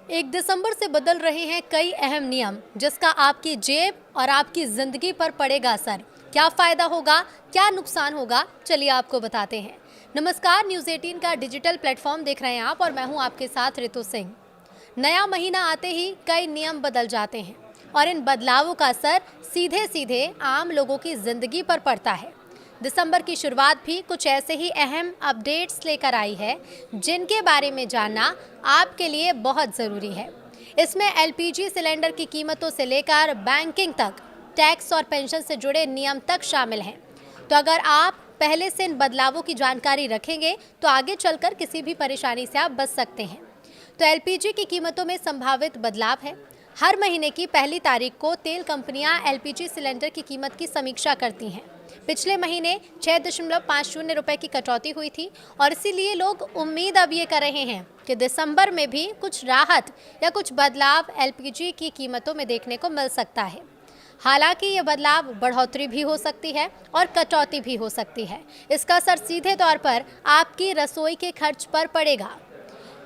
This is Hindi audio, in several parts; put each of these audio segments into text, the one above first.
1 दिसंबर से बदल रहे हैं कई अहम नियम, जिसका आपकी जेब और आपकी जिंदगी पर पड़ेगा असर। क्या फायदा होगा, क्या नुकसान होगा, चलिए आपको बताते हैं। नमस्कार, न्यूज़ 18 का डिजिटल प्लेटफॉर्म देख रहे हैं आप और मैं हूं आपके साथ रितु सिंह। नया महीना आते ही कई नियम बदल जाते हैं और इन बदलावों का असर सीधे सीधे आम लोगों की जिंदगी पर पड़ता है। दिसंबर की शुरुआत भी कुछ ऐसे ही अहम अपडेट्स लेकर आई है, जिनके बारे में जानना आपके लिए बहुत ज़रूरी है। इसमें एलपीजी सिलेंडर की कीमतों से लेकर बैंकिंग तक, टैक्स और पेंशन से जुड़े नियम तक शामिल हैं। तो अगर आप पहले से इन बदलावों की जानकारी रखेंगे तो आगे चलकर किसी भी परेशानी से आप बच सकते हैं। तो एलपीजी की कीमतों में संभावित बदलाव है। हर महीने की पहली तारीख को तेल कंपनियां एलपीजी सिलेंडर की कीमत की समीक्षा करती हैं। पिछले महीने 6.50 रुपए की कटौती हुई थी और इसीलिए लोग उम्मीद अब ये कर रहे हैं कि दिसंबर में भी कुछ राहत या कुछ बदलाव एलपीजी की कीमतों में देखने को मिल सकता है। हालांकि ये बदलाव बढ़ोतरी भी हो सकती है और कटौती भी हो सकती है। इसका असर सीधे तौर पर आपकी रसोई के खर्च पर पड़ेगा।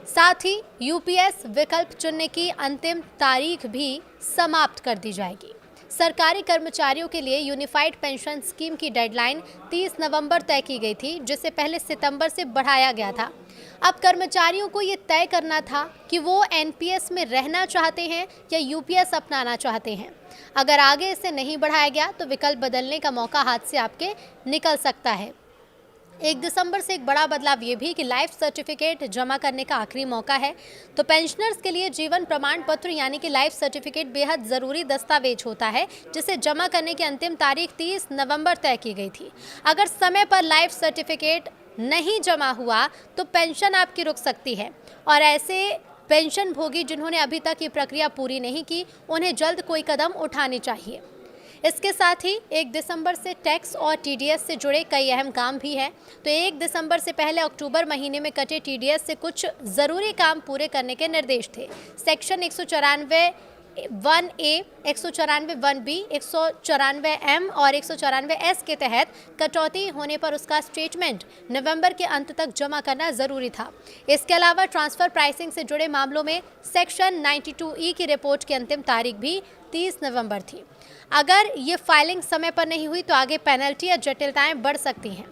साथ ही यूपीएस विकल्प चुनने की अंतिम तारीख भी समाप्त कर दी जाएगी। सरकारी कर्मचारियों के लिए यूनिफाइड पेंशन स्कीम की डेडलाइन 30 नवंबर तय की गई थी, जिसे पहले सितंबर से बढ़ाया गया था। अब कर्मचारियों को ये तय करना था कि वो एनपीएस में रहना चाहते हैं या यूपीएस अपनाना चाहते हैं। अगर आगे इसे नहीं बढ़ाया गया तो विकल्प बदलने का मौका हाथ से आपके निकल सकता है। 1 दिसंबर से एक बड़ा बदलाव ये भी कि लाइफ सर्टिफिकेट जमा करने का आखिरी मौका है। तो पेंशनर्स के लिए जीवन प्रमाण पत्र यानी कि लाइफ सर्टिफिकेट बेहद ज़रूरी दस्तावेज होता है, जिसे जमा करने की अंतिम तारीख 30 नवंबर तय की गई थी। अगर समय पर लाइफ सर्टिफिकेट नहीं जमा हुआ तो पेंशन आपकी रुक सकती है और ऐसे पेंशन भोगी जिन्होंने अभी तक ये प्रक्रिया पूरी नहीं की, उन्हें जल्द कोई कदम उठाने चाहिए। इसके साथ ही 1 दिसंबर से टैक्स और टीडीएस से जुड़े कई अहम काम भी हैं। तो 1 दिसंबर से पहले अक्टूबर महीने में कटे टीडीएस से कुछ ज़रूरी काम पूरे करने के निर्देश थे। सेक्शन 194(1)(a), 194(1)(b), 194(m) और 194(s) के तहत कटौती होने पर उसका स्टेटमेंट नवंबर के अंत तक जमा करना ज़रूरी था। इसके अलावा ट्रांसफ़र प्राइसिंग से जुड़े मामलों में सेक्शन 92E की रिपोर्ट की अंतिम तारीख भी 30 नवंबर थी। अगर ये फाइलिंग समय पर नहीं हुई तो आगे पेनल्टी या जटिलताएं बढ़ सकती हैं।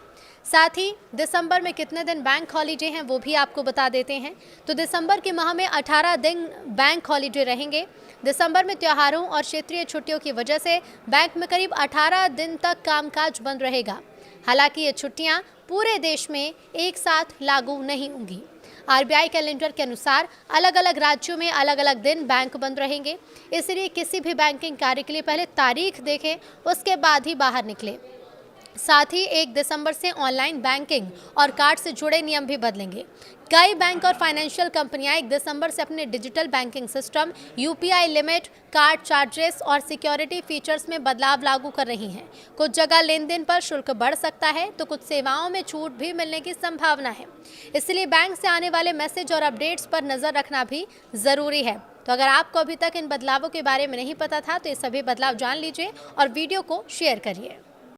साथ ही दिसंबर में कितने दिन बैंक हॉलीडे हैं वो भी आपको बता देते हैं। तो दिसंबर के माह में 18 दिन बैंक हॉलीडे रहेंगे। दिसंबर में त्योहारों और क्षेत्रीय छुट्टियों की वजह से बैंक में करीब 18 दिन तक कामकाज बंद रहेगा। हालांकि ये छुट्टियां पूरे देश में एक साथ लागू नहीं होंगी। आरबीआई कैलेंडर के अनुसार अलग अलग राज्यों में अलग अलग दिन बैंक बंद रहेंगे, इसलिए किसी भी बैंकिंग कार्य के लिए पहले तारीख देखें, उसके बाद ही बाहर निकलें। साथ ही 1 दिसंबर से ऑनलाइन बैंकिंग और कार्ड से जुड़े नियम भी बदलेंगे। कई बैंक और फाइनेंशियल कंपनियां 1 दिसंबर से अपने digital banking system, UPI limit, card charges और सिक्योरिटी फीचर्स में बदलाव लागू कर रही हैं। कुछ जगह लेन देन पर शुल्क बढ़ सकता है तो कुछ सेवाओं में छूट भी मिलने की संभावना है। इसलिए बैंक से आने वाले मैसेज और अपडेट्स पर नज़र रखना भी ज़रूरी है। तो अगर आपको अभी तक इन बदलावों के बारे में नहीं पता था तो ये सभी बदलाव जान लीजिए और वीडियो को शेयर करिए।